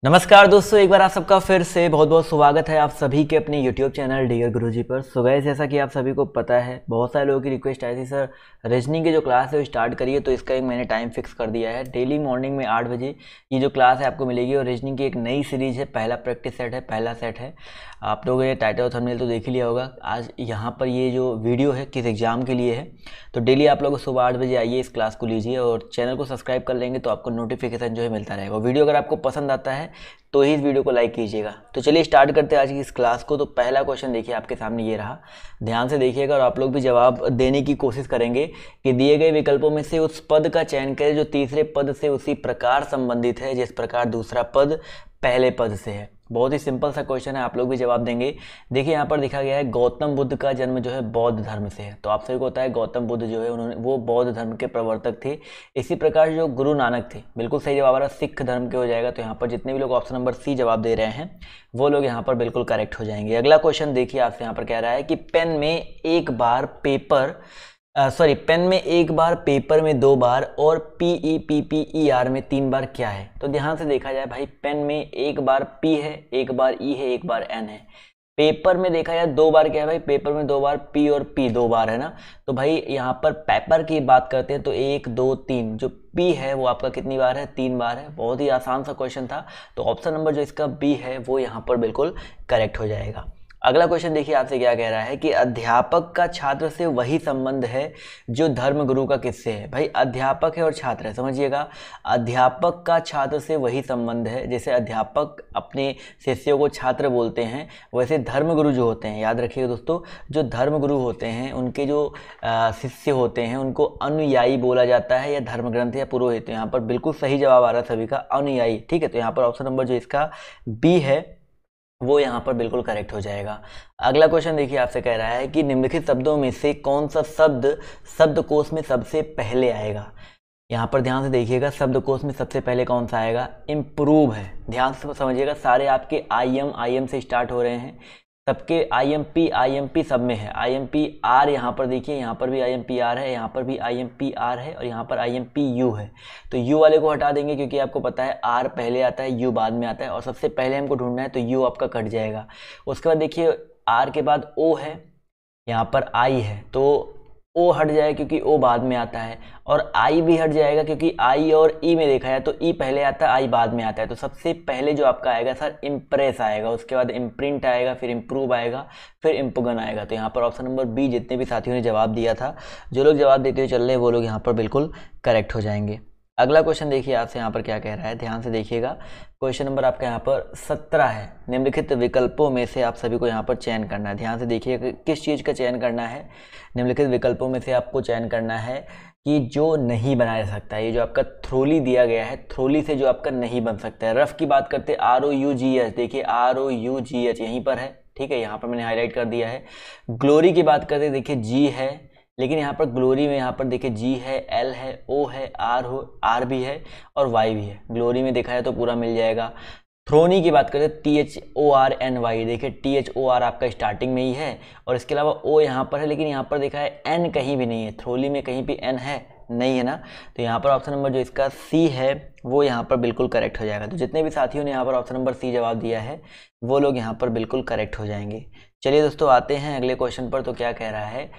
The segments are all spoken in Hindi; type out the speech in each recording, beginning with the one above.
नमस्कार दोस्तों, एक बार आप सबका फिर से बहुत बहुत स्वागत है आप सभी के अपने YouTube चैनल डियर गुरुजी पर। सो गाइस, जैसा कि आप सभी को पता है, बहुत सारे लोगों की रिक्वेस्ट आई थी सर रीजनिंग की जो क्लास है वो स्टार्ट करिए। तो इसका एक मैंने टाइम फिक्स कर दिया है, डेली मॉर्निंग में 8 बजे ये जो क्लास है आपको मिलेगी। और रीजनिंग की एक नई सीरीज है, पहला प्रैक्टिस सेट है, पहला सेट है। आप लोगों ने टाइटल और थंबनेल तो देख ही लिया होगा। आज यहाँ पर ये जो वीडियो है किस एग्जाम के लिए है, तो डेली आप लोग सुबह 8 बजे आइए, इस क्लास को लीजिए और चैनल को सब्सक्राइब कर लेंगे तो आपको नोटिफिकेशन जो है मिलता रहेगा। वीडियो अगर आपको पसंद आता है तो ही इस वीडियो को लाइक कीजिएगा। तो चलिए स्टार्ट करते हैं आज की इस क्लास को। तो पहला क्वेश्चन देखिए आपके सामने ये रहा, ध्यान से देखिएगा और आप लोग भी जवाब देने की कोशिश करेंगे कि दिए गए विकल्पों में से उस पद का चयन करें जो तीसरे पद से उसी प्रकार संबंधित है जिस प्रकार दूसरा पद पहले पद से है। बहुत ही सिंपल सा क्वेश्चन है, आप लोग भी जवाब देंगे। देखिए यहाँ पर लिखा गया है गौतम बुद्ध का जन्म जो है बौद्ध धर्म से है। तो आप सभी को होता है गौतम बुद्ध जो है उन्होंने वो बौद्ध धर्म के प्रवर्तक थे। इसी प्रकार जो गुरु नानक थे, बिल्कुल सही जवाब आ रहा है, सिख धर्म के हो जाएगा। तो यहाँ पर जितने भी लोग ऑप्शन नंबर सी जवाब दे रहे हैं वो लोग यहाँ पर बिल्कुल करेक्ट हो जाएंगे। अगला क्वेश्चन देखिए आपसे यहाँ पर कह रहा है कि पेन में एक बार पेपर में 2 बार और PEPPER में 3 बार क्या है। तो ध्यान से देखा जाए भाई, पेन में एक बार P है, एक बार E है, एक बार N है। पेपर में देखा जाए 2 बार क्या है भाई, पेपर में 2 बार P और P 2 बार है ना। तो भाई यहाँ पर पेपर की बात करते हैं तो 1 2 3, जो P है वो आपका कितनी बार है, 3 बार है। बहुत ही आसान सा क्वेश्चन था। तो ऑप्शन नंबर जो इसका B है वो यहाँ पर बिल्कुल करेक्ट हो जाएगा। अगला क्वेश्चन देखिए आपसे क्या कह रहा है कि अध्यापक का छात्र से वही संबंध है जो धर्मगुरु का किससे है। भाई अध्यापक है और छात्र है, समझिएगा। अध्यापक का छात्र से वही संबंध है, जैसे अध्यापक अपने शिष्यों को छात्र बोलते हैं, वैसे धर्मगुरु जो होते हैं, याद रखिएगा दोस्तों, जो धर्मगुरु होते हैं उनके जो शिष्य होते हैं उनको अनुयायी बोला जाता है, या धर्मग्रंथ या पुरोहित। तो यहाँ पर बिल्कुल सही जवाब आ रहा है सभी का, अनुयायी। ठीक है, तो यहाँ पर ऑप्शन नंबर जो इसका बी है वो यहाँ पर बिल्कुल करेक्ट हो जाएगा। अगला क्वेश्चन देखिए आपसे कह रहा है कि निम्नलिखित शब्दों में से कौन सा शब्द शब्दकोश में सबसे पहले आएगा। यहाँ पर ध्यान से देखिएगा, शब्दकोश में सबसे पहले कौन सा आएगा, इम्प्रूव है। ध्यान से समझिएगा, सारे आपके IM से स्टार्ट हो रहे हैं, सबके IMP सब में है। IMPR यहाँ पर देखिए, यहाँ पर भी IMPR है, यहाँ पर भी IMPR है और यहाँ पर IMPU है। तो U वाले को हटा देंगे क्योंकि आपको पता है R पहले आता है, U बाद में आता है, और सबसे पहले हमको ढूंढना है तो U आपका कट जाएगा। उसके बाद देखिए R के बाद O है, यहाँ पर I है, तो O हट जाएगा क्योंकि O बाद में आता है, और I भी हट जाएगा क्योंकि I और E में देखा जाए तो E पहले आता है, I बाद में आता है। तो सबसे पहले जो आपका आएगा सर इम्प्रेस आएगा, उसके बाद इम्प्रिंट आएगा, फिर इम्प्रूव आएगा, फिर इम्पुगन आएगा। तो यहाँ पर ऑप्शन नंबर बी जितने भी साथियों ने जवाब दिया था, जो लोग जवाब देते हुए चल रहे हैं वो लोग यहाँ पर बिल्कुल करेक्ट हो जाएंगे। अगला क्वेश्चन देखिए आपसे यहाँ पर क्या कह रहा है, ध्यान से देखिएगा। क्वेश्चन नंबर आपका यहाँ पर 17 है। निम्नलिखित विकल्पों में से आप सभी को यहाँ पर चयन करना है। ध्यान से देखिएगा किस चीज़ का चयन करना है। निम्नलिखित विकल्पों में से आपको चयन करना है कि जो नहीं बनाया जा सकता है। ये जो आपका थ्रोली दिया गया है, थ्रोली से जो आपका नहीं बन सकता है। रफ की बात करते ROUGH, देखिए ROUGH यहीं पर है, ठीक है, यहाँ पर मैंने हाईलाइट कर दिया है। ग्लोरी की बात करते देखिए G है, लेकिन यहाँ पर ग्लोरी में यहाँ पर देखिए G है, L है, O है, R भी है और Y भी है। ग्लोरी में देखा है तो पूरा मिल जाएगा। थ्रोनी की बात करें THORNY, देखिए THOR आपका स्टार्टिंग में ही है और इसके अलावा O यहाँ पर है, लेकिन यहाँ पर देखा है N कहीं भी नहीं है। थ्रोली में कहीं भी N है नहीं, है ना। तो यहाँ पर ऑप्शन नंबर जो इसका C है वो यहाँ पर बिल्कुल करेक्ट हो जाएगा। तो जितने भी साथियों ने यहाँ पर ऑप्शन नंबर C जवाब दिया है वो लोग यहाँ पर बिल्कुल करेक्ट हो जाएंगे। चलिए दोस्तों आते हैं अगले क्वेश्चन पर। तो क्या कह रहा है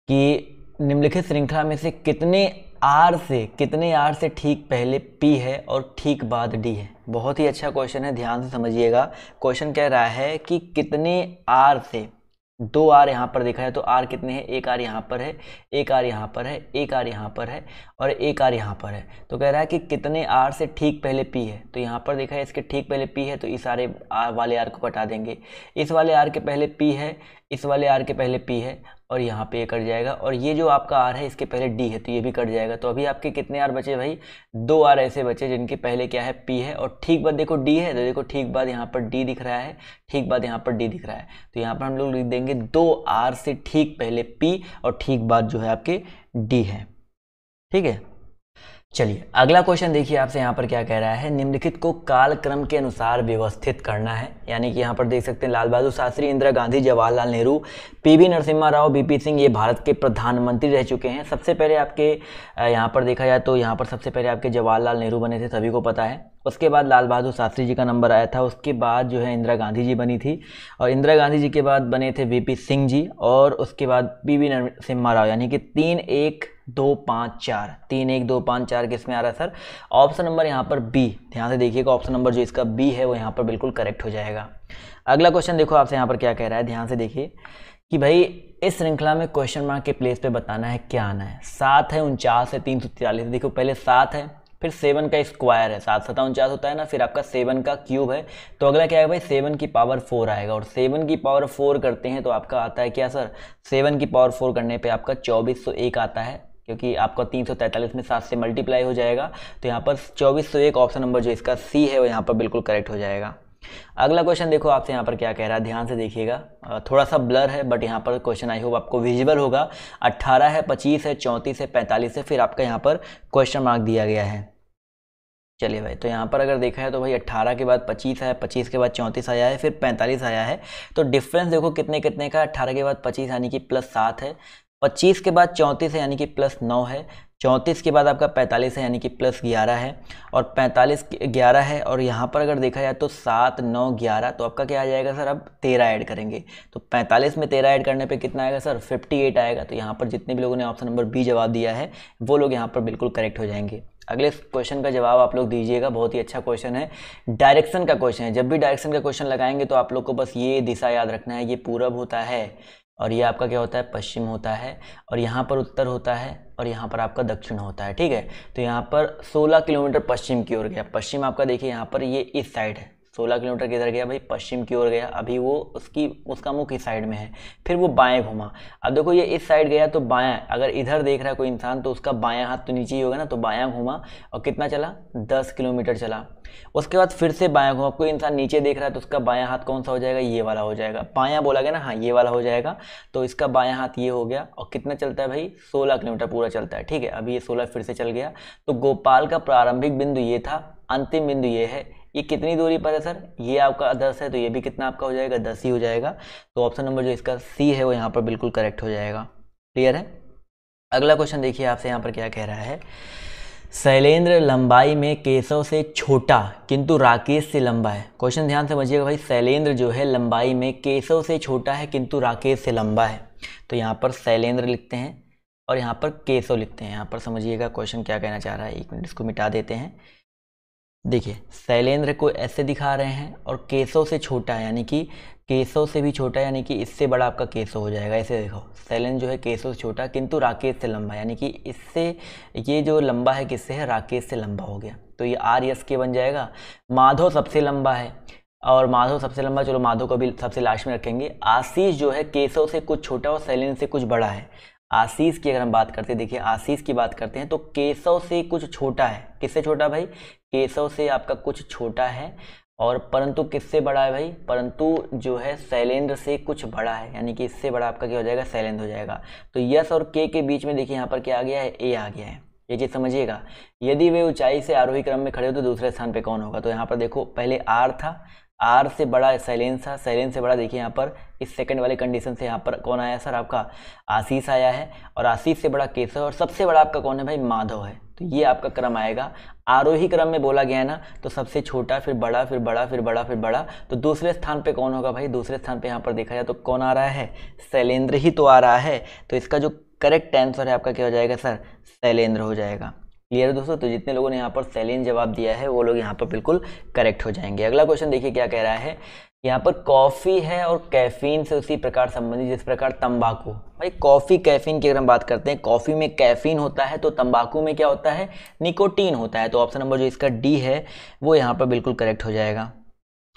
कि निम्नलिखित श्रृंखला में से कितने R से ठीक पहले P है और ठीक बाद D है। बहुत ही अच्छा क्वेश्चन है, ध्यान से समझिएगा। क्वेश्चन कह रहा है कि कितने R से, 2 R यहाँ पर देखा है तो R कितने हैं, 1 R यहाँ पर है, 1 R यहाँ पर है, 1 R यहाँ पर है और 1 R यहाँ पर है। तो कह रहा है कि कितने R से ठीक पहले P है। तो यहाँ पर देखा है इसके ठीक पहले P है तो इस सारे वाले R को कटा देंगे। इस वाले R के पहले P है, इस वाले R के पहले P है और यहाँ पे ये कट जाएगा, और ये जो आपका R है इसके पहले D है तो ये भी कट जाएगा। तो अभी आपके कितने R बचे भाई, 2 R ऐसे बचे जिनके पहले क्या है, P है और ठीक बाद देखो D है। तो देखो ठीक बाद यहाँ पर D दिख रहा है, ठीक बाद यहाँ पर D दिख रहा है। तो यहाँ पर हम लोग लिख देंगे 2 R से ठीक पहले P और ठीक बाद जो है आपके D है, ठीक है। चलिए अगला क्वेश्चन देखिए आपसे यहाँ पर क्या कह रहा है, निम्नलिखित को कालक्रम के अनुसार व्यवस्थित करना है। यानी कि यहाँ पर देख सकते हैं लाल बहादुर शास्त्री, इंदिरा गांधी, जवाहरलाल नेहरू, पीवी नरसिम्हा राव, बीपी सिंह, ये भारत के प्रधानमंत्री रह चुके हैं। सबसे पहले आपके यहाँ पर देखा जाए तो यहाँ पर सबसे पहले आपके जवाहरलाल नेहरू बने थे, सभी को पता है। उसके बाद लाल बहादुर शास्त्री जी का नंबर आया था। उसके बाद जो है इंदिरा गांधी जी बनी थी, और इंदिरा गांधी जी के बाद बने थे वीपी सिंह जी, और उसके बाद पीवी नरसिम्हा राव। यानी कि 3 1 2 5 4, 3 1 2 5 4 किस में आ रहा है सर? ऑप्शन नंबर यहाँ पर बी। ध्यान से देखिएगा, ऑप्शन नंबर जो इसका बी है वो यहाँ पर बिल्कुल करेक्ट हो जाएगा। अगला क्वेश्चन देखो आपसे यहाँ पर क्या कह रहा है, ध्यान से देखिए कि भाई इस श्रृंखला में क्वेश्चन मार्क के प्लेस पे बताना है क्या आना है। 7 है, 49 है, 343। देखो पहले 7 है, फिर 7 का स्क्वायर है, 7 7 49 होता है ना, फिर आपका 7 का क्यूब है, तो अगला क्या है भाई 7 की पावर 4 आएगा। और 7 की पावर 4 करते हैं तो आपका आता है क्या सर? 7 की पावर 4 करने पे आपका 2401 आता है, क्योंकि आपका 343 में 7 से मल्टीप्लाई हो जाएगा। तो यहाँ पर 2401 ऑप्शन नंबर जो इसका सी है वो यहाँ पर बिल्कुल करेक्ट हो जाएगा। अगला क्वेश्चन देखो आपसे यहाँ पर क्या कह रहा है, ध्यान से देखिएगा। थोड़ा सा ब्लर है बट यहाँ पर क्वेश्चन आई होप आपको विजिबल होगा। 18 है, 25 है, 34 है, 45 है, फिर आपका यहाँ पर क्वेश्चन मार्क दिया गया है। चलिए भाई, तो यहाँ पर अगर देखा है तो भाई 18 के बाद 25 है, 25 के बाद 34 आया है, फिर 45 आया है। तो डिफरेंस देखो कितने कितने का, 18 के बाद 25 यानी कि +7 है, 25 के बाद 34 है यानी कि +9 है, 34 के बाद आपका 45 है यानी कि +11 है, और 45 11 है, और यहाँ पर अगर देखा जाए तो 7 9 11, तो आपका क्या आ जाएगा सर? अब 13 ऐड करेंगे, तो 45 में 13 ऐड करने पे कितना आएगा सर? 58 आएगा। तो यहाँ पर जितने भी लोगों ने ऑप्शन नंबर बी जवाब दिया है वो लोग यहाँ पर बिल्कुल करेक्ट हो जाएंगे। अगले क्वेश्चन का जवाब आप लोग दीजिएगा, बहुत ही अच्छा क्वेश्चन है, डायरेक्शन का क्वेश्चन है। जब भी डायरेक्शन का क्वेश्चन लगाएंगे तो आप लोग को बस ये दिशा याद रखना है, ये पूरब होता है, और ये आपका क्या होता है? पश्चिम होता है, और यहाँ पर उत्तर होता है, और यहाँ पर आपका दक्षिण होता है। ठीक है, तो यहाँ पर 16 किलोमीटर पश्चिम की ओर गया। पश्चिम आपका देखिए यहाँ पर ये इस साइड है, 16 किलोमीटर किधर गया भाई? पश्चिम की ओर गया। अभी वो उसका मुख इस साइड में है, फिर वो बाएं घुमा। अब देखो ये इस साइड गया तो बायां, अगर इधर देख रहा है कोई इंसान तो उसका बायां हाथ तो नीचे ही होगा ना, तो बायां घुमा और कितना चला? 10 किलोमीटर चला। उसके बाद फिर से बायां घुमा, कोई इंसान नीचे देख रहा है तो उसका बायां हाथ कौन सा हो जाएगा? ये वाला हो जाएगा। बायां बोला गया ना, हाँ ये वाला हो जाएगा। तो इसका बायां हाथ ये हो गया, और कितना चलता है भाई? 16 किलोमीटर पूरा चलता है। ठीक है, अभी ये 16 फिर से चल गया। तो गोपाल का प्रारंभिक बिंदु ये था, अंतिम बिंदु ये है। ये कितनी दूरी पर है सर? ये आपका 10 है, तो ये भी कितना आपका हो जाएगा? 10 ही हो जाएगा। तो ऑप्शन नंबर जो इसका सी है वो यहाँ पर बिल्कुल करेक्ट हो जाएगा। क्लियर है? अगला क्वेश्चन देखिए आपसे यहाँ पर क्या कह रहा है, शैलेंद्र लंबाई में केशव से छोटा किंतु राकेश से लंबा है। क्वेश्चन ध्यान से समझिएगा भाई, शैलेंद्र जो है लंबाई में केशव से छोटा है किंतु राकेश से लंबा है। तो यहाँ पर शैलेंद्र लिखते हैं और यहाँ पर केशव लिखते हैं। यहाँ पर समझिएगा क्वेश्चन क्या कहना चाह रहा है। एक मिनट इसको मिटा देते हैं। देखिए शैलेंद्र को ऐसे दिखा रहे हैं, और केशव से छोटा है यानी कि केशव से भी छोटा है, यानी कि इससे बड़ा आपका केशव हो जाएगा। ऐसे देखो, शैलेंद्र जो है केशव से छोटा किंतु राकेश से लंबा, यानी कि इससे ये जो लंबा है किससे है? राकेश से लंबा हो गया। तो ये आर यस के बन जाएगा। माधव सबसे लंबा है, और माधव सबसे लंबा, चलो माधव को भी सबसे लास्ट में रखेंगे। आशीष जो है केशव से कुछ छोटा और शैलेंद्र से कुछ बड़ा है। आशीष की अगर हम बात करते हैं, देखिए आशीष की बात करते हैं तो केशव से कुछ छोटा है। किससे छोटा भाई? केशव से आपका कुछ छोटा है, और परंतु किससे बड़ा है भाई? परंतु जो है शैलेंद्र से कुछ बड़ा है, यानी कि इससे बड़ा आपका क्या हो जाएगा? शैलेंद्र हो जाएगा। तो यस और के के बीच में देखिए यहाँ पर क्या आ गया है? ए आ गया है। ये चीज़ समझिएगा। यदि वे ऊंचाई से आरोही क्रम में खड़े हो तो दूसरे स्थान पे कौन होगा? तो यहाँ पर देखो पहले आर था, आर से बड़ा शैलेंद्र था, शैलेंद्र से बड़ा देखिए यहाँ पर इस सेकंड वाले कंडीशन से यहाँ पर कौन आया सर? आपका आशीष आया है, और आशीष से बड़ा केशव, और सबसे बड़ा आपका कौन है भाई? माधव है। तो ये आपका क्रम आएगा। आरोही क्रम में बोला गया है ना, तो सबसे छोटा, फिर बड़ा, फिर बड़ा, फिर बड़ा, फिर बड़ा। तो दूसरे स्थान पे कौन होगा भाई? दूसरे स्थान पे यहाँ पर देखा जाए तो कौन आ रहा है? शैलेंद्र ही तो आ रहा है। तो इसका जो करेक्ट आंसर है आपका क्या हो जाएगा सर? शैलेंद्र हो जाएगा। क्लियर है दोस्तों? तो जितने लोगों ने यहाँ पर शैलेंद्र जवाब दिया है वो लोग यहाँ पर बिल्कुल करेक्ट हो जाएंगे। अगला क्वेश्चन देखिए क्या कह रहा है, यहाँ पर कॉफ़ी है और कैफीन से उसी प्रकार संबंधित जिस प्रकार तंबाकू। भाई कॉफ़ी कैफीन की अगर हम बात करते हैं, कॉफ़ी में कैफीन होता है तो तंबाकू में क्या होता है? निकोटीन होता है। तो ऑप्शन नंबर जो इसका डी है वो यहाँ पर बिल्कुल करेक्ट हो जाएगा।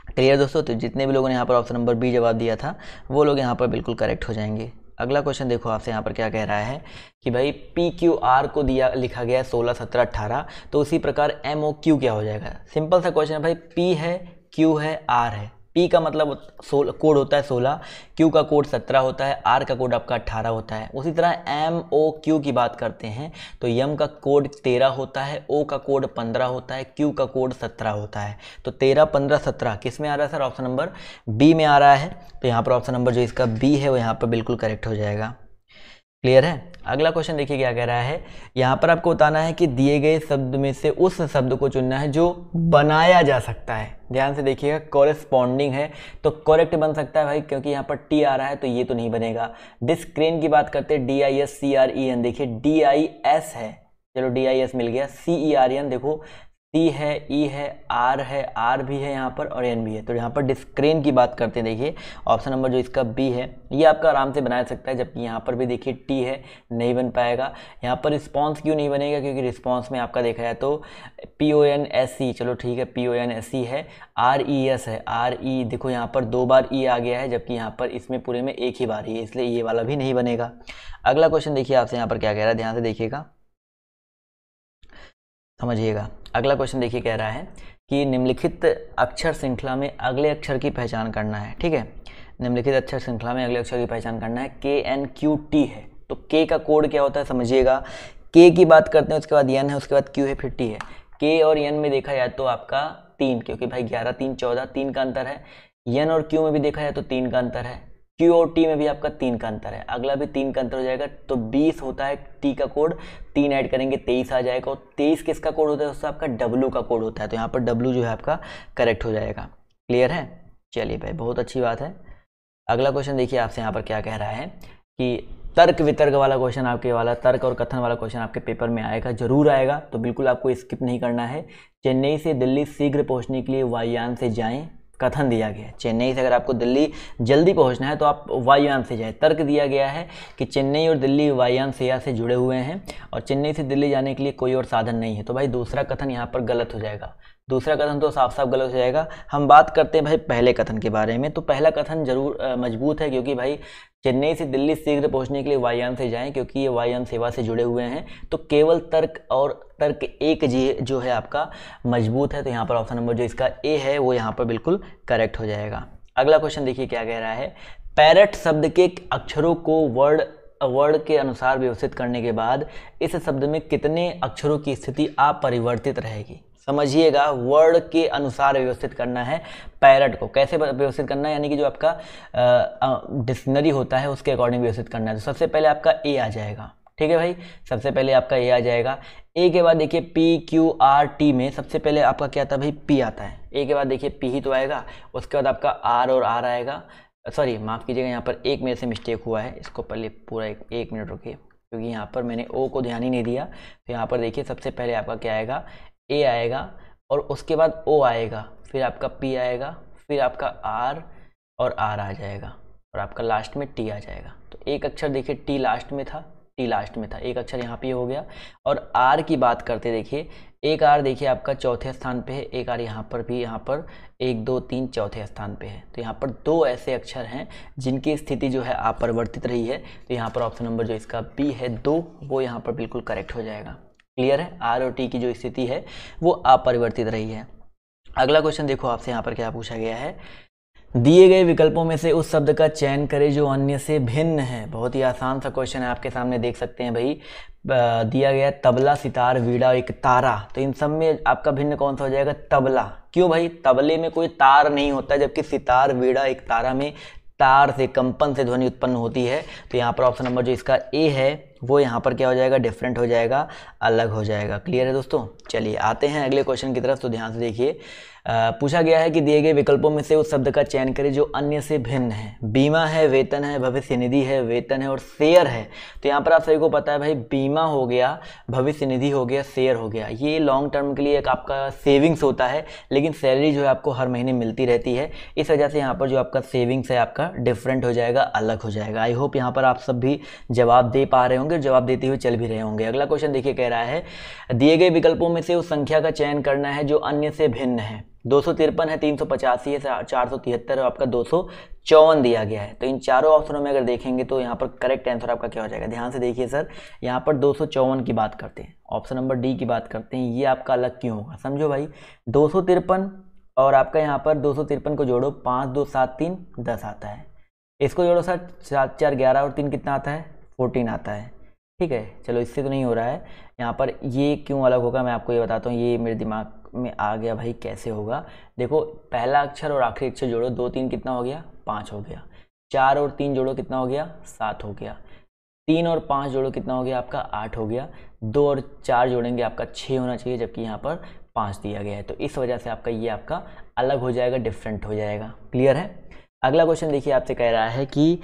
क्लियर दोस्तों? तो जितने भी लोगों ने यहाँ पर ऑप्शन नंबर बी जवाब दिया था वो लोग यहाँ पर बिल्कुल करेक्ट हो जाएंगे। अगला क्वेश्चन देखो आपसे यहाँ पर क्या कह रहा है कि भाई पी क्यू आर को लिखा गया है 16 17 18, तो उसी प्रकार एम ओ क्यू क्या हो जाएगा? सिंपल सा क्वेश्चन है भाई, पी है, क्यू है, आर है, P का मतलब कोड होता है 16, Q का कोड 17 होता है, R का कोड आपका 18 होता है। उसी तरह MOQ की बात करते हैं तो M का कोड 13 होता है, O का कोड 15 होता है, Q का कोड 17 होता है। तो 13, 15, 17 किस में आ रहा है सर? ऑप्शन नंबर बी में आ रहा है। तो यहाँ पर ऑप्शन नंबर जो इसका बी है वो यहाँ पर बिल्कुल करेक्ट हो जाएगा। क्लियर है? अगला क्वेश्चन देखिए क्या कह रहा है। यहाँ पर आपको बताना है कि दिए गए शब्द में से उस शब्द को चुनना है जो बनाया जा सकता है। ध्यान से देखिएगा, कॉरेस्पॉन्डिंग है तो करेक्ट बन सकता है भाई, क्योंकि यहाँ पर टी आ रहा है तो ये तो नहीं बनेगा। डिस्क्रेन की बात करते हैं, DISCREN, देखिए DIS है, चलो DIS मिल गया। CERN देखो, C है, E है, R भी है यहाँ पर और N भी है। तो यहाँ पर डिस्क्रेन की बात करते हैं, देखिए ऑप्शन नंबर जो इसका बी है ये आपका आराम से बना सकता है, जबकि यहाँ पर भी देखिए T है, नहीं बन पाएगा। यहाँ पर रिस्पॉन्स क्यों नहीं बनेगा? क्योंकि रिस्पॉन्स में आपका देखा जाए तो PONSE, चलो ठीक है PONSE है, RES है, RE देखो यहाँ पर 2 बार E आ गया है, जबकि यहाँ पर इसमें पूरे में एक ही बार ही है, इसलिए ये वाला भी नहीं बनेगा। अगला क्वेश्चन देखिए आपसे यहाँ पर क्या कह रहा है, ध्यान से देखिएगा, समझिएगा। अगला क्वेश्चन देखिए कह रहा है कि निम्नलिखित अक्षर श्रृंखला में अगले अक्षर की पहचान करना है। ठीक है, निम्नलिखित अक्षर श्रृंखला में अगले अक्षर की पहचान करना है। KNQT है तो K का कोड क्या होता है समझिएगा। K की बात करते हैं, उसके बाद N है, उसके बाद Q है, फिर T है। K और N में देखा जाए तो आपका 3, क्योंकि भाई 11, 3, 14, 3 का अंतर है। N और Q में भी देखा जाए तो 3 का अंतर है। Q और T में भी आपका 3 का अंतर है, अगला भी 3 का अंतर हो जाएगा। तो 20 होता है T का कोड, 3 ऐड करेंगे 23 आ जाएगा। और 23 किसका कोड होता है? उससे आपका W का कोड होता है, तो यहाँ पर W जो है आपका करेक्ट हो जाएगा। क्लियर है? चलिए भाई, बहुत अच्छी बात है। अगला क्वेश्चन देखिए आपसे यहाँ पर क्या कह रहा है कि तर्क वितर्क वाला क्वेश्चन आपके वाला, तर्क और कथन वाला क्वेश्चन आपके पेपर में आएगा, जरूर आएगा, तो बिल्कुल आपको स्किप नहीं करना है। चेन्नई से दिल्ली शीघ्र पहुँचने के लिए वायुयान से जाएँ, कथन दिया गया है। चेन्नई से अगर आपको दिल्ली जल्दी पहुंचना है तो आप वायुयान से जाएं। तर्क दिया गया है कि चेन्नई और दिल्ली वायुयान सेवा से जुड़े हुए हैं और चेन्नई से दिल्ली जाने के लिए कोई और साधन नहीं है। तो भाई दूसरा कथन यहाँ पर गलत हो जाएगा, दूसरा कथन तो साफ साफ गलत हो जाएगा। हम बात करते हैं भाई पहले कथन के बारे में। तो पहला कथन जरूर मजबूत है, क्योंकि भाई चेन्नई से दिल्ली शीघ्र पहुंचने के लिए वायुयान से जाएं, क्योंकि ये वायुयान सेवा से जुड़े हुए हैं। तो केवल तर्क और तर्क एक जी जो है आपका मजबूत है। तो यहाँ पर ऑप्शन नंबर जो इसका ए है वो यहाँ पर बिल्कुल करेक्ट हो जाएगा। अगला क्वेश्चन देखिए क्या कह रहा है। पैरट शब्द के अक्षरों को वर्ड के अनुसार व्यवस्थित करने के बाद इस शब्द में कितने अक्षरों की स्थिति अपरिवर्तित रहेगी? समझिएगा, वर्ड के अनुसार व्यवस्थित करना है पैरट को। कैसे व्यवस्थित करना है? यानी कि जो आपका डिक्शनरी होता है उसके अकॉर्डिंग व्यवस्थित करना है। तो सबसे पहले आपका ए आ जाएगा। ठीक है भाई, सबसे पहले आपका ए आ जाएगा। ए के बाद देखिए PQRT में सबसे पहले आपका क्या आता है भाई? P आता है। ए के बाद देखिए P ही तो आएगा, उसके बाद आपका R और R आएगा। सॉरी माफ़ कीजिएगा, यहाँ पर एक मेरे से मिस्टेक हुआ है, इसको पहले पूरा एक मिनट रुकिए, क्योंकि यहाँ पर मैंने O को ध्यान ही नहीं दिया। तो यहाँ पर देखिए सबसे पहले आपका क्या आएगा? A आएगा और उसके बाद O आएगा, फिर आपका P आएगा, फिर आपका R और R आ जाएगा और आपका लास्ट में T आ जाएगा। तो एक अक्षर देखिए T लास्ट में था, एक अक्षर यहाँ पे हो गया। और R की बात करते देखिए, एक R देखिए आपका चौथे स्थान पे है, एक R यहाँ पर भी, यहाँ पर 1, 2, 3 चौथे स्थान पे है। तो यहाँ पर 2 ऐसे अक्षर हैं जिनकी स्थिति जो है अपरिवर्तित रही है। तो यहाँ पर ऑप्शन नंबर जो इसका बी है 2, वो यहाँ पर बिल्कुल करेक्ट हो जाएगा। क्लियर है? आर और टी की जो स्थिति है वो अपरिवर्तित रही है। अगला क्वेश्चन देखो आपसे यहाँ पर क्या पूछा गया है। दिए गए विकल्पों में से उस शब्द का चयन करें जो अन्य से भिन्न है। बहुत ही आसान सा क्वेश्चन है, आपके सामने देख सकते हैं भाई। दिया गया तबला, सितार, वीणा, एक तारा। तो इन सब में आपका भिन्न कौन सा हो जाएगा? तबला। क्यों भाई? तबले में कोई तार नहीं होता, जबकि सितार, वीणा, एक तारा में तार से, कंपन से ध्वनि उत्पन्न होती है। तो यहाँ पर ऑप्शन नंबर जो इसका ए है वो यहाँ पर क्या हो जाएगा? डिफरेंट हो जाएगा, अलग हो जाएगा। क्लियर है दोस्तों? चलिए आते हैं अगले क्वेश्चन की तरफ। तो ध्यान से देखिए, पूछा गया है कि दिए गए विकल्पों में से उस शब्द का चयन करें जो अन्य से भिन्न है। बीमा है, वेतन है, भविष्य निधि है, वेतन है और शेयर है। तो यहाँ पर आप सभी को पता है भाई, बीमा हो गया, भविष्य निधि हो गया, शेयर हो गया। ये लॉन्ग टर्म के लिए एक आपका सेविंग्स होता है, लेकिन सैलरी जो है आपको हर महीने मिलती रहती है। इस वजह से यहाँ पर जो आपका सेविंग्स है आपका डिफरेंट हो जाएगा, अलग हो जाएगा। आई होप यहाँ पर आप सब भी जवाब दे पा रहे होंगे, जवाब देते हुए चल भी रहे होंगे। अगला क्वेश्चन देखिए कह रहा है, दिए गए विकल्पों में से उस संख्या का चयन करना है जो अन्य से भिन्न है। 253 है, 385 है, 473 और आपका 254 दिया गया है। तो इन चारों ऑप्शनों में अगर देखेंगे तो यहाँ पर करेक्ट आंसर आपका क्या हो जाएगा? ध्यान से देखिए सर, यहाँ पर 254 की बात करते हैं, ऑप्शन नंबर डी की बात करते हैं। ये आपका अलग क्यों होगा? समझो भाई, 253 और आपका यहाँ पर 253 को जोड़ो, 5 2 7 3 10 आता है। इसको जोड़ो सर, 7 4 11 और 3 कितना आता है, 14 आता है। ठीक है, चलो इससे तो नहीं हो रहा है। यहाँ पर ये क्यों अलग होगा मैं आपको ये बताता हूँ, ये मेरे दिमाग में आ गया भाई कैसे होगा। देखो पहला अक्षर और आखिरी अक्षर जोड़ो, 2 3 कितना हो गया, 5 हो गया। 4 और 3 जोड़ो कितना हो गया, 7 हो गया। 3 और 5 जोड़ो कितना हो गया आपका, 8 हो गया। 2 और 4 जोड़ेंगे आपका 6 होना चाहिए, जबकि यहाँ पर 5 दिया गया है। तो इस वजह से आपका ये आपका अलग हो जाएगा, डिफरेंट हो जाएगा। क्लियर है। अगला क्वेश्चन देखिए, आपसे कह रहा है कि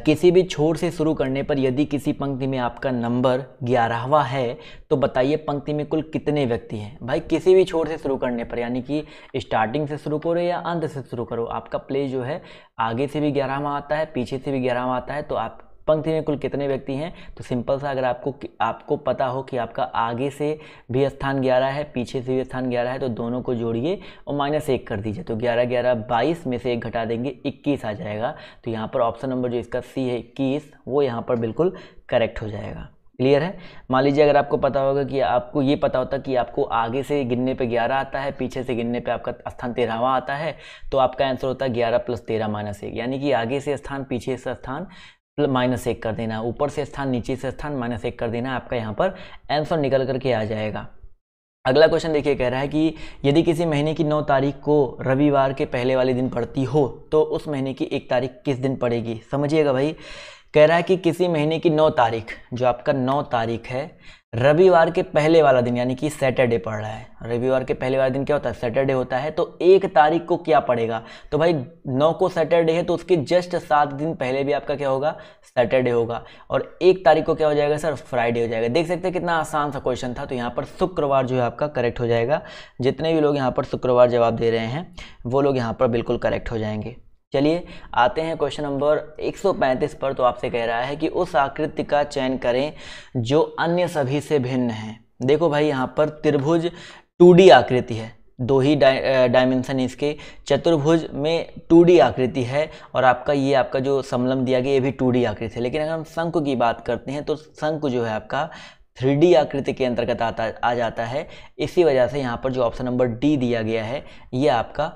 किसी भी छोर से शुरू करने पर यदि किसी पंक्ति में आपका नंबर 11वां है तो बताइए पंक्ति में कुल कितने व्यक्ति हैं। भाई किसी भी छोर से शुरू करने पर, यानी कि स्टार्टिंग से शुरू करो या अंत से शुरू करो, आपका प्लेस जो है आगे से भी 11वां आता है, पीछे से भी 11वां आता है। तो आप पंक्ति में कुल कितने व्यक्ति हैं, तो सिंपल सा, अगर आपको पता हो कि आपका आगे से भी स्थान 11 है, पीछे से भी स्थान 11 है, तो दोनों को जोड़िए और -1 कर दीजिए। तो 11 11 22 में से 1 घटा देंगे, 21 आ जाएगा। तो यहाँ पर ऑप्शन नंबर जो इसका सी है 21, वो यहाँ पर बिल्कुल करेक्ट हो जाएगा। क्लियर है। मान लीजिए अगर आपको पता होगा कि आपको ये पता होता कि आपको आगे से गिनने पे 11 आता है, पीछे से गिनने पे आपका स्थान 13वां आता है, तो आपका आंसर होता है 11 + 13 - 1, यानी कि आगे से स्थान, पीछे से स्थान -1 कर देना, ऊपर से स्थान, नीचे से स्थान -1 कर देना, आपका यहाँ पर आंसर निकल करके आ जाएगा। अगला क्वेश्चन देखिए, कह रहा है कि यदि किसी महीने की 9 तारीख को रविवार के पहले वाले दिन पड़ती हो तो उस महीने की 1 तारीख किस दिन पड़ेगी। समझिएगा भाई, कह रहा है कि किसी महीने की 9 तारीख, जो आपका 9 तारीख है, रविवार के पहले वाला दिन यानी कि सैटरडे पड़ रहा है। रविवार के पहले वाला दिन क्या होता है, सैटरडे होता है। तो 1 तारीख को क्या पड़ेगा, तो भाई 9 को सैटरडे है तो उसके जस्ट 7 दिन पहले भी आपका क्या होगा, सैटरडे होगा। और 1 तारीख को क्या हो जाएगा सर, फ्राइडे हो जाएगा। देख सकते हैं कितना आसान सा क्वेश्चन था। तो यहाँ पर शुक्रवार जो है आपका करेक्ट हो जाएगा। जितने भी लोग यहाँ पर शुक्रवार जवाब दे रहे हैं वो लोग यहाँ पर बिल्कुल करेक्ट हो जाएंगे। चलिए आते हैं क्वेश्चन नंबर 135 पर। तो आपसे कह रहा है कि उस आकृति का चयन करें जो अन्य सभी से भिन्न है। देखो भाई, यहाँ पर त्रिभुज 2D आकृति है, 2 ही डायमेंशन इसके। चतुर्भुज में 2D आकृति है, और आपका ये आपका जो समलंब दिया गया ये भी 2D आकृति है। लेकिन अगर हम शंकु की बात करते हैं तो शंकु जो है आपका 3D आकृति के अंतर्गत आ जाता है। इसी वजह से यहाँ पर जो ऑप्शन नंबर डी दिया गया है ये आपका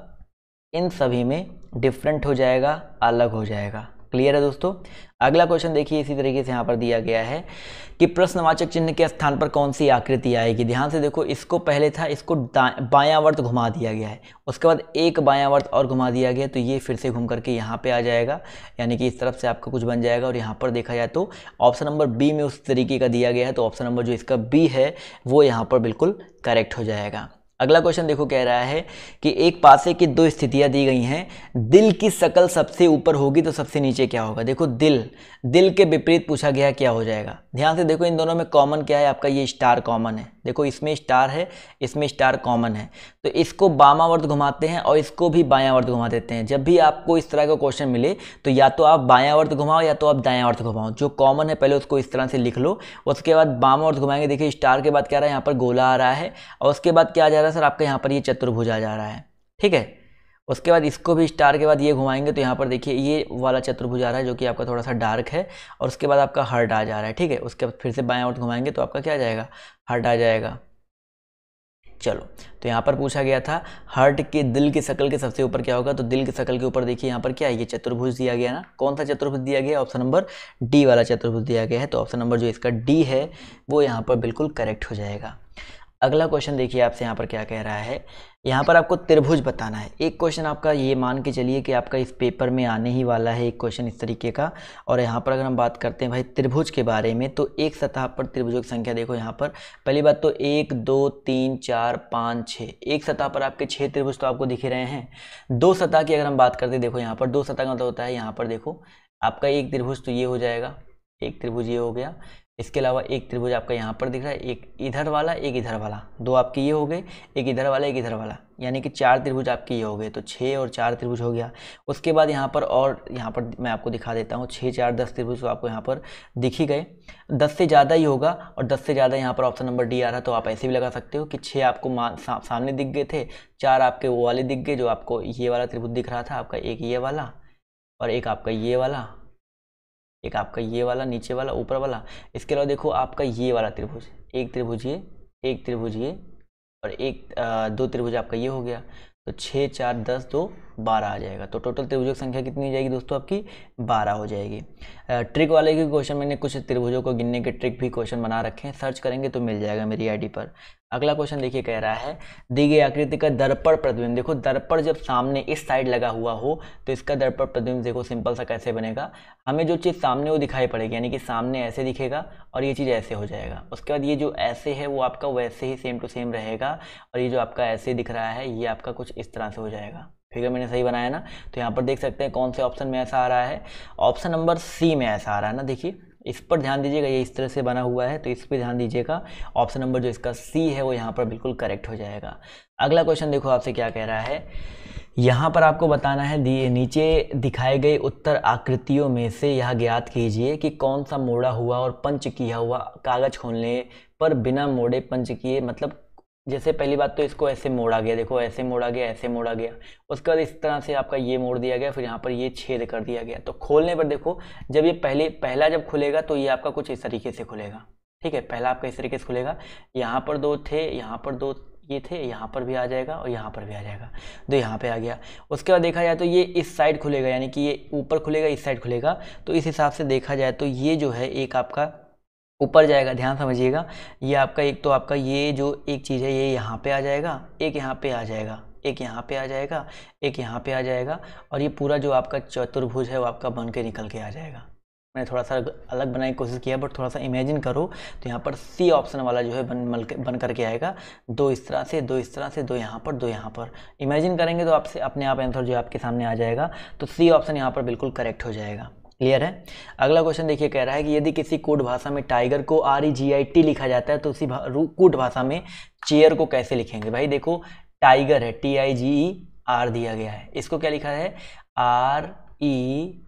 इन सभी में डिफरेंट हो जाएगा, अलग हो जाएगा। क्लियर है दोस्तों। अगला क्वेश्चन देखिए, इसी तरीके से यहाँ पर दिया गया है कि प्रश्नवाचक चिन्ह के स्थान पर कौन सी आकृति आएगी। ध्यान से देखो, इसको पहले था, इसको बायावर्त घुमा दिया गया है, उसके बाद एक बायावर्त और घुमा दिया गया, तो ये फिर से घूम करके यहाँ पे आ जाएगा, यानी कि इस तरफ से आपका कुछ बन जाएगा। और यहाँ पर देखा जाए तो ऑप्शन नंबर बी में उस तरीके का दिया गया है, तो ऑप्शन नंबर जो इसका बी है वो यहाँ पर बिल्कुल करेक्ट हो जाएगा। अगला क्वेश्चन देखो, कह रहा है कि एक पासे की 2 स्थितियां दी गई हैं, दिल की शक्ल सबसे ऊपर होगी तो सबसे नीचे क्या होगा। देखो दिल के विपरीत पूछा गया, क्या हो जाएगा। ध्यान से देखो, इन दोनों में कॉमन क्या है, आपका ये स्टार कॉमन है। देखो इसमें स्टार है, इसमें स्टार कॉमन है, तो इसको बामावर्त घुमाते हैं और इसको भी बायावर्त घुमा देते हैं। जब भी आपको इस तरह का क्वेश्चन मिले तो या तो आप बायावर्त घुमाओ या तो आप दायावर्त घुमाओ। जो कॉमन है पहले उसको इस तरह से लिख लो, उसके बाद बामावर्त घुमाएंगे। देखिए स्टार के बाद क्या आ रहा है, यहाँ पर गोला आ रहा है, और उसके बाद क्या आ जा रहा है सर, आपका यहाँ पर ये चतुर्भुज आ जा रहा है। ठीक है, उसके बाद इसको भी स्टार के बाद ये घुमाएंगे तो यहाँ पर देखिए ये वाला चतुर्भुज आ रहा है जो कि आपका थोड़ा सा डार्क है, और उसके बाद आपका हार्ट आ जा रहा है। ठीक है, उसके बाद फिर से बायां ओर घुमाएंगे तो आपका क्या आ जाएगा, हार्ट आ जाएगा। चलो, तो यहाँ पर पूछा गया था हार्ट के दिल की शक्ल के सबसे ऊपर क्या होगा, तो दिल की शक्ल के ऊपर देखिए यहाँ पर क्या है, ये चतुर्भुज दिया गया ना। कौन सा चतुर्भुज दिया गया, ऑप्शन नंबर डी वाला चतुर्भुज दिया गया है। तो ऑप्शन नंबर जो इसका डी है वो यहाँ पर बिल्कुल करेक्ट हो जाएगा। अगला क्वेश्चन देखिए, आपसे यहाँ पर क्या कह रहा है, यहाँ पर आपको त्रिभुज बताना है। एक क्वेश्चन आपका ये मान के चलिए कि आपका इस पेपर में आने ही वाला है, एक क्वेश्चन इस तरीके का। और यहाँ पर अगर हम बात करते हैं भाई त्रिभुज के बारे में, तो एक सतह पर त्रिभुजों की संख्या देखो यहाँ पर, पहली बात तो 1 2 3 4 5 6, एक सतह पर आपके 6 त्रिभुज तो आपको दिख रहे हैं। 2 सतह की अगर हम बात करते हैं, देखो यहाँ पर 2 सतह का मतलब होता है, यहाँ पर देखो आपका एक त्रिभुज तो ये हो जाएगा, एक त्रिभुज ये हो गया। इसके अलावा एक त्रिभुज आपका यहाँ पर दिख रहा है, एक इधर वाला एक इधर वाला, 2 आपके ये हो गए, एक इधर वाला एक इधर वाला, यानी कि 4 त्रिभुज आपके ये हो गए। तो 6 और 4 त्रिभुज हो गया। उसके बाद यहाँ पर, और यहाँ पर मैं आपको दिखा देता हूँ, 6 4 10 त्रिभुज तो आपको यहाँ पर दिख ही गए। 10 से ज़्यादा ही होगा, और 10 से ज़्यादा यहाँ पर ऑप्शन नंबर डी आ रहा है। तो आप ऐसे भी लगा सकते हो कि 6 आपको सामने दिख गए थे, 4 आपके वो वाले दिख गए, जो आपको ये वाला त्रिभुज दिख रहा था आपका, एक ये वाला और एक आपका ये वाला, एक आपका ये वाला नीचे वाला ऊपर वाला। इसके अलावा देखो आपका ये वाला त्रिभुज, एक त्रिभुज ये, एक त्रिभुज ये, और एक 2 त्रिभुज आपका ये हो गया। तो 6 4 10 2 12 आ जाएगा। तो टोटल त्रिभुजों की संख्या कितनी हो जाएगी दोस्तों, आपकी 12 हो जाएगी। ट्रिक वाले के क्वेश्चन मैंने कुछ त्रिभुजों को गिनने के ट्रिक भी क्वेश्चन बना रखे हैं, सर्च करेंगे तो मिल जाएगा मेरी आईडी पर। अगला क्वेश्चन देखिए, कह रहा है दी गई आकृति का दर्पण प्रतिबिंब। देखो दर्पण जब सामने इस साइड लगा हुआ हो तो इसका दर्पण प्रतिबिंब देखो सिंपल सा कैसे बनेगा, हमें जो चीज़ सामने वो दिखाई पड़ेगी, यानी कि सामने ऐसे दिखेगा और ये चीज़ ऐसे हो जाएगा। उसके बाद ये जो ऐसे है वो आपका वैसे ही सेम टू सेम रहेगा, और ये जो आपका ऐसे दिख रहा है ये आपका कुछ इस तरह से हो जाएगा। फिगर मैंने सही बनाया ना। तो यहाँ पर देख सकते हैं कौन से ऑप्शन में ऐसा आ रहा है, ऑप्शन नंबर सी में ऐसा आ रहा है ना। देखिए इस पर ध्यान दीजिएगा, ये इस तरह से बना हुआ है तो इस पर ध्यान दीजिएगा। ऑप्शन नंबर जो इसका सी है वो यहाँ पर बिल्कुल करेक्ट हो जाएगा। अगला क्वेश्चन देखो आपसे क्या कह रहा है, यहाँ पर आपको बताना है नीचे दिखाए गए उत्तर आकृतियों में से यह ज्ञात कीजिए कि कौन सा मोड़ा हुआ और पंच किया हुआ कागज खोलने पर बिना मोड़े पंच किए, मतलब जैसे पहली बात तो इसको ऐसे मोड़ा गया, देखो ऐसे मोड़ा गया, ऐसे मोड़ा गया, उसके बाद इस तरह से आपका ये मोड़ दिया गया, फिर यहाँ पर ये छेद कर दिया गया। तो खोलने पर देखो जब ये पहला जब खुलेगा तो ये आपका कुछ इस तरीके से खुलेगा, ठीक है। पहला आपका इस तरीके से खुलेगा, यहाँ पर 2 थे, यहाँ पर 2 ये थे, यहाँ पर भी आ जाएगा और यहाँ पर भी आ जाएगा, तो यहाँ पे आ गया। उसके बाद देखा जाए तो ये इस साइड खुलेगा, यानी कि ये ऊपर खुलेगा, इस साइड खुलेगा। तो इस हिसाब से देखा जाए तो ये जो है एक आपका ऊपर जाएगा, ध्यान समझिएगा। ये आपका एक तो आपका ये जो एक चीज़ है ये यहाँ पे आ जाएगा, एक यहाँ पे आ जाएगा, एक यहाँ पे आ जाएगा, एक यहाँ पे आ जाएगा, और ये पूरा जो आपका चतुर्भुज है वो आपका बन के निकल के आ जाएगा। मैंने थोड़ा सा अलग बनाने की कोशिश किया, बट थोड़ा सा इमेजिन करो तो यहाँ पर सी ऑप्शन वाला जो है बन करके आएगा। 2 इस तरह से, 2 इस तरह से, 2 यहाँ पर, 2 यहाँ पर। इमेजिन करेंगे तो आपसे अपने आप आंसर जो आपके सामने आ जाएगा। तो सी ऑप्शन यहाँ पर बिल्कुल करेक्ट हो जाएगा। क्लियर है। अगला क्वेश्चन देखिए, कह रहा है कि यदि किसी कूट भाषा में टाइगर को REGIT लिखा जाता है तो उसी कूट भाषा में चेयर को कैसे लिखेंगे। भाई देखो टाइगर है, TIGER दिया गया है, इसको क्या लिखा है, REGIT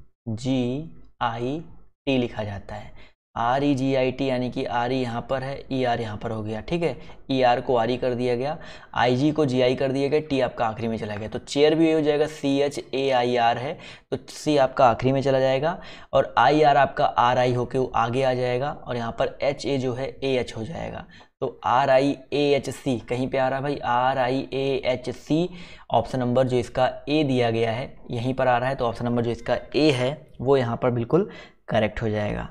लिखा जाता है। REGIT यानी कि RE यहाँ पर है, ER यहाँ पर हो गया, ठीक है। ER को RE कर दिया गया, IG को GI कर दिया गया, T आपका आखिरी में चला गया। तो चेयर भी हो जाएगा, CHAIR है, तो C आपका आखिरी में चला जाएगा, और IR आपका RI होके वो आगे आ जाएगा, और यहाँ पर HA जो है AH हो जाएगा। तो RIAHC कहीं पे आ रहा है भाई, RIAHC ऑप्शन नंबर जो इसका A दिया गया है यहीं पर आ रहा है। तो ऑप्शन नंबर जो इसका A है वो यहाँ पर बिल्कुल करेक्ट हो जाएगा।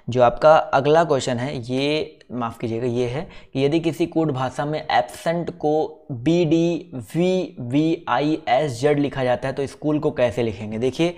जो आपका अगला क्वेश्चन है ये माफ़ कीजिएगा, ये है कि यदि किसी कूट भाषा में एब्सेंट को BDVVISZ लिखा जाता है तो स्कूल को कैसे लिखेंगे। देखिए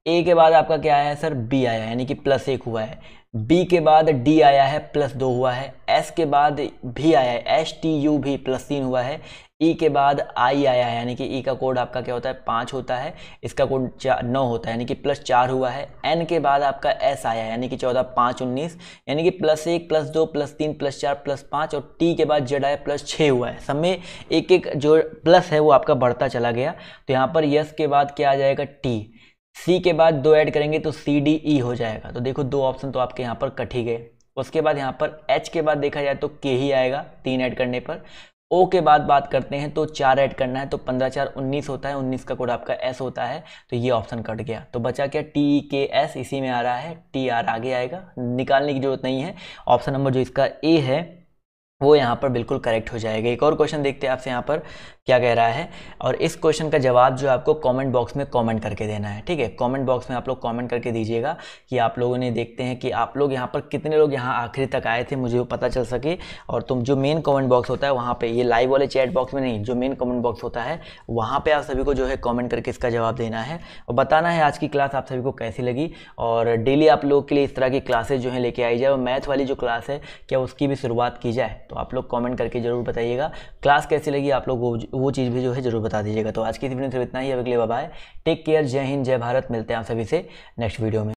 A के बाद आपका क्या आया है सर, B आया है, यानी कि +1 हुआ है। B के बाद D आया है, +2 हुआ है। S के बाद भी आया है, STU भी +3 हुआ है। E के बाद I आया है, यानी कि E का कोड आपका क्या होता है, 5 होता है, इसका कोड 9 होता है, यानी कि +4 हुआ है। N के बाद आपका S आया है, यानी कि 14 5 19, यानी कि +1 +2 +3 +4 +5, और T के बाद Z आया +6 हुआ है। सब में एक एक जो प्लस है वो आपका बढ़ता चला गया। तो यहाँ पर यस के बाद क्या आ जाएगा, T। सी के बाद 2 ऐड करेंगे तो CDE हो जाएगा। तो देखो 2 ऑप्शन तो आपके यहाँ पर कट ही गए। उसके बाद यहाँ पर H के बाद देखा जाए तो K ही आएगा 3 ऐड करने पर। O के बाद बात करते हैं तो 4 ऐड करना है, तो 15 4 19 होता है, 19 का कोड आपका S होता है, तो ये ऑप्शन कट गया। तो बचा क्या, TKS इसी में आ रहा है, TR आगे आएगा, निकालने की जरूरत नहीं है। ऑप्शन नंबर जो इसका A है वो यहाँ पर बिल्कुल करेक्ट हो जाएगा। एक और क्वेश्चन देखते हैं आपसे यहाँ पर क्या कह रहा है, और इस क्वेश्चन का जवाब जो आपको कमेंट बॉक्स में कमेंट करके देना है, ठीक है। कमेंट बॉक्स में आप लोग कमेंट करके दीजिएगा कि आप लोगों ने, देखते हैं कि आप लोग यहाँ पर कितने लोग यहाँ आखिरी तक आए थे, मुझे वो पता चल सके। और तुम जो मेन कमेंट बॉक्स होता है वहाँ पे, ये लाइव वाले चैट बॉक्स में नहीं, जो मेन कमेंट बॉक्स होता है वहाँ पे आप सभी को जो है कमेंट करके इसका जवाब देना है और बताना है आज की क्लास आप सभी को कैसी लगी। और डेली आप लोग के लिए इस तरह की क्लासेज जो है लेके आई जाए, और मैथ वाली जो क्लास है क्या उसकी भी शुरुआत की जाए, तो आप लोग कमेंट करके जरूर बताइएगा क्लास कैसी लगी। आप लोग वो चीज़ भी जो है जरूर बता दीजिएगा। तो आज की वीडियो में सिर्फ इतना ही, अगले बाय, टेक केयर, जय हिंद, जय भारत। मिलते हैं आप सभी से नेक्स्ट वीडियो में।